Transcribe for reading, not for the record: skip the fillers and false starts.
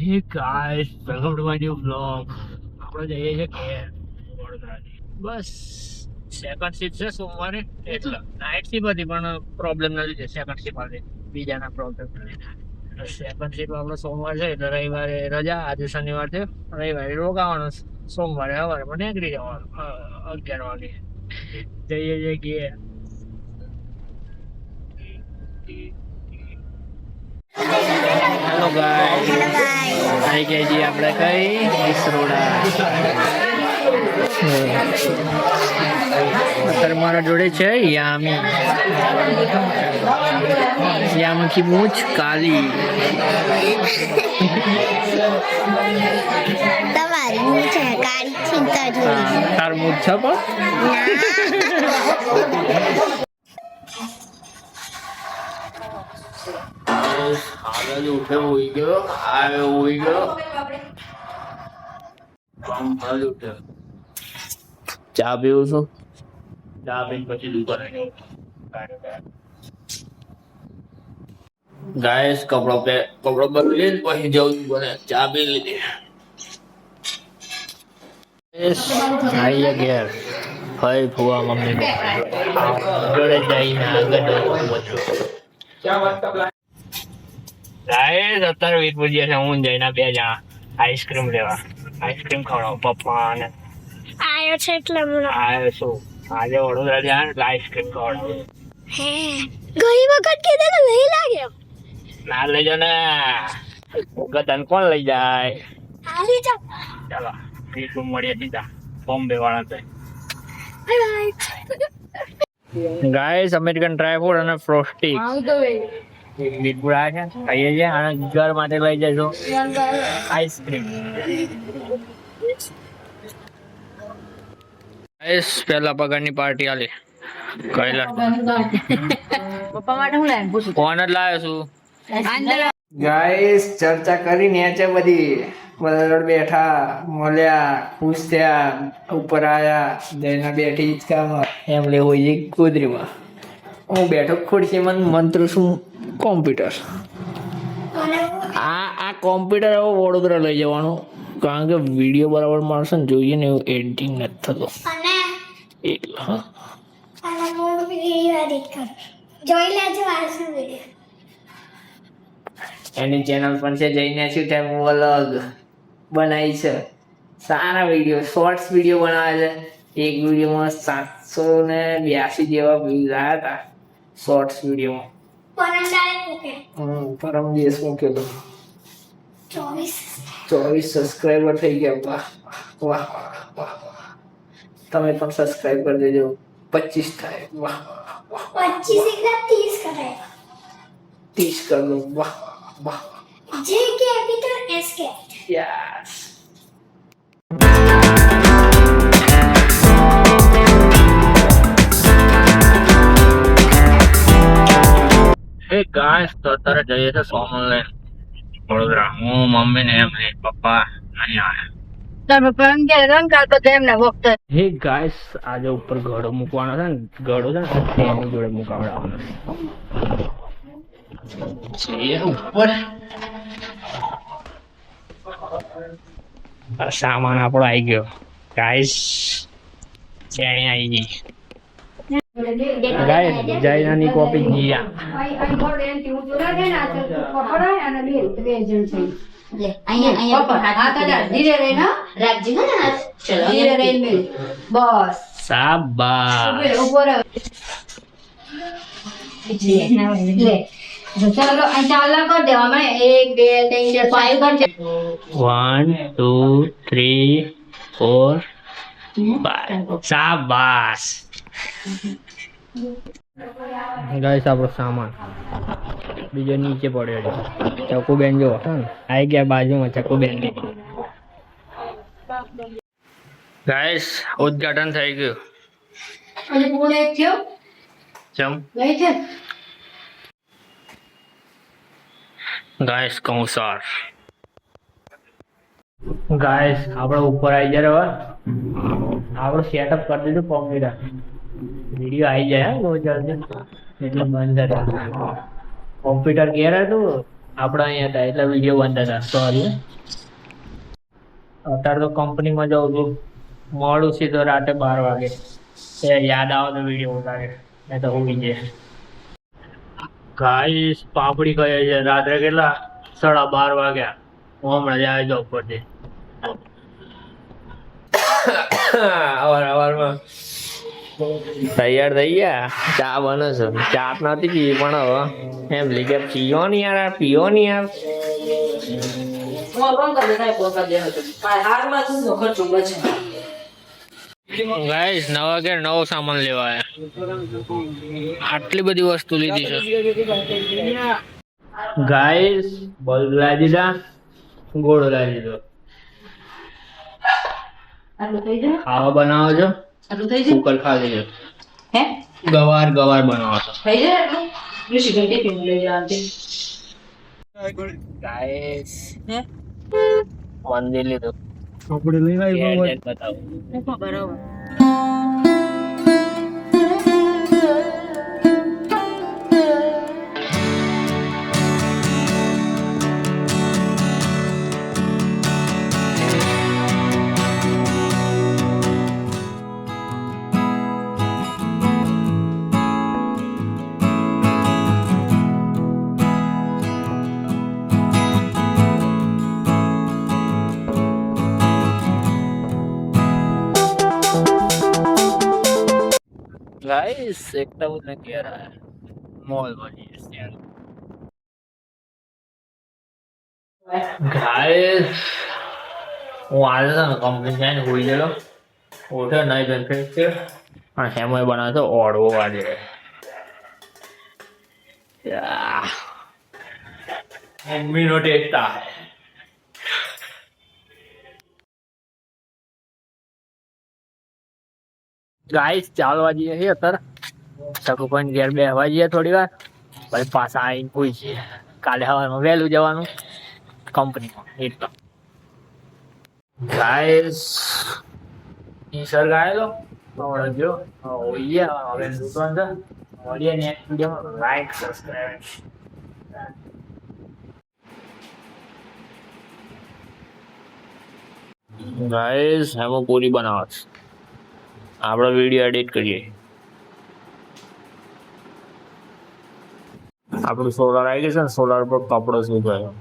હે guys, welcome to my new vlog. આપણે જઈએ છીએ કે વડોદરાથી. બસ સેકન્ડ શિફ્ટ છે સોમવારે, એટલે નાઇટ શિફ્ટ હતી પણ પ્રોબ્લેમ નથી છે સેકન્ડ શિફ્ટ હતી, બીજાના પ્રોબ્લેમ નથી. સેકન્ડ શિફ્ટ આપણે સોમવાર છે એટલે રવિવારે રજા, આજે શનિવાર છે, રવિવારે રોકાવાનું, સોમવારે સવારે પણ નીકળી જવાનું 11 વાગે. જઈએ છીએ કે હેલો ગાઈસ, આવી ગયા છીએ આપણે કઈ ઈસરોડા. અત્યારે મારા જોડે છે યામી, યામી કી મૂછ કાલી. તમારી મૂછ કાળી ચિંતા જોઈ. તાર મૂછ છે પણ આગળ ઉઠે હોઈ ગયો, આવ્યો હોઈ ગયો, ચા પીવું છું, ચા પીને પછી દુકાને જવું. ગાઈસ કપડો બદલી પછી જવું બને, ચા પી લીધી. આઈએ ઘેર ભાઈ ફુવા મમ્મી જોડે જઈને ગાઈસ અત્યારે વીરપુર છે, હું જઈને બે જણા આઈસ્ક્રીમ લેવા, આઈસ્ક્રીમ ખવડાવો પપ્પા અને આયો છે એટલે હમણાં આવ્યો છું. આજે વડોદરા જાય એટલે આઈસ્ક્રીમ ખવડાવો. હે ગઈ વખત કીધું તો નહીં લાગ્યો. ના લઈ જાઓ ને, ગતન કોણ લઈ જાય. આવી જાઓ. ચાલો વીરપુર મળીએ સીધા બોમ્બે વાળા છે. ગાઈસ અમેરિકન ડ્રાય અને ફ્રોસ્ટી વીરપુર આવ્યા છે, ખાઈએ છીએ અને ઘર માટે લઈ જશો આઈસ્ક્રીમ. ગાઈસ પહેલા પગારની પાર્ટી આલી કઈલા પપ્પા માટે હું લાવ્યો પૂછું ફોન જ લાવ્યો છું. ગાઈસ ચર્ચા કરી નેચે બધી બધા બેઠા મળ્યા, ખુશ થયા, ઉપર આયા, જઈને બેઠી હિંચકામાં એમ લે હોય છે કુદરીમાં. હું બેઠો ખુરશીમાં મંત્ર છું કોમ્પ્યુટર. આ કોમ્પ્યુટર હવે વડોદરા લઈ જવાનું, કારણ કે વિડીયો બરાબર માણસો ને જોઈએ ને એવું એડિટિંગ નથી થતો અને એટલે. હા અને હું વિડિયો એડિટ કરું, જોઈ લેજો આજનો વિડિયો. એની ચેનલ પણ છે, જઈને શું ટાઈમ વ્લોગ બનાવી છે, સારા વિડીયો શોર્ટ્સ વિડીયો બનાવે છે. એક વિડીયોમાં 782 જેવા વ્યૂઝ આવ્યા હતા શોર્ટ્સ વિડીયોમાં. પરમ દિવસ મૂકેલો 24 સબસ્ક્રાઈબર થઈ ગયા. વાહ વાહ વાહ, તમે પણ સબસ્ક્રાઈબ કરી દેજો, 25 થાય. વાહ વાહ 25 એટલે 30 કરાય. 30 કર દો. વાહ વાહ જે કેપિટલ એસ કે. યસ. હે ગાઈસ તો અત્યારે જઈએ છે સોમન લઈને વડોદરા. હું મમ્મી ને એમ પપ્પા અહીંયા આવ્યા. તાર પપ્પા એમ કે રંગ કાઢતો તો એમને વખત હે ગાઈસ આજે ઉપર ઘડો મૂકવાનો છે ને, ઘડો છે ને તેની જોડે મુકાવડાવવાનો છે ઉપર. આ સામાન આપણો આવી ગયો ગાઈસ, ચેણી આવી ગઈ ગાઈસ. જયનાની કોપી જીયા શાબાશ. ચલો ચાલા કરી દેવા. 1 2 3 4 5 1 2 3 4 5. શાબાશ ગાઈસ આપણો સામાન બીજો નીચે પડ્યો છે. ચકુબેન જો આવી ગયા બાજુમાં, ચકુબેન ની. ગાઈસ ઉદ્ઘાટન થઈ ગયું. અને પૂણે એક થયો ચમ ગઈ છે. ગાઈસ કંસાર. ગાઈસ આપણે ઉપર આવી જાય હવે, આપણું સેટઅપ કરી દીધું કોમ્પ્યુટર. વિડીયો આવી જાય બહુ જલ્દી, એટલે બંધ હતા. કોમ્પ્યુટર ઘેર હતું આપણે અહીંયા હતા એટલે વિડીયો બંધ હતા, સોરી. અત્યારે તો કંપનીમાં જાઉં છું, મોડું સીધો રાતે 12 વાગે. એ યાદ આવે તો વિડીયો ઉતારે, નહીં તો હોવી જાય. ગાઈસ પાપડી કહે છે રાત્રે કેટલા 12:30 વાગ્યા. હું હમણાં જ આવી જાઉં ઉપરથી. અવારમાં તૈયાર થઈ ગયા, ચા બને છે. ચા નથી પીવી પણ હવે એમ લીધે પીવો નહીં યાર, પીવો નહીં યાર. ગાઈસ નવા કે નવો સામાન લેવા આયા. આટલી બધી વસ્તુ લીધી છે. ગાઈસ બલ્બ લાવી દીધા, ગોળો લાવી દીધો. ખાવા બનાવો છો? કુકર ખાલી છે. ગવાર બનાવો છો? ગાઈસ મંદિર લીધું. બતાવો. गाइस एकटा वो नहीं कह रहा है मॉल बनी है यार. गाइस હું આજે છે ને કંપની જઈને હોઈ ગયેલો, ઉઠ્યો નહીં બેનફિટ છે અને હેમોય બનાવે તો ઓળવો આજે. મમ્મીનો ટેસ્ટ આવે. ગાઈસ ચાલવા જઈએ છીએ અત્યારે, સકુપન ઘેર બેસવા જઈએ થોડી વાર, પછી પાછા આવીને પૂછીએ. કાલે સવારમાં વહેલું જવાનું કંપનીમાં. એટલે ગાઈસ નિસર્ગ આવેલો જો હોઈએ હવે દુકાન છે. મળીએ નેક્સ્ટ વિડીયોમાં. Like subscribe. ગાઈસ એમાં પૂરી બનાવો છે, આપણે વિડીયો એડિટ કરીએ. આપણું સોલાર આવી ગયું છે ને, સોલાર પર કપડો શું ગયો.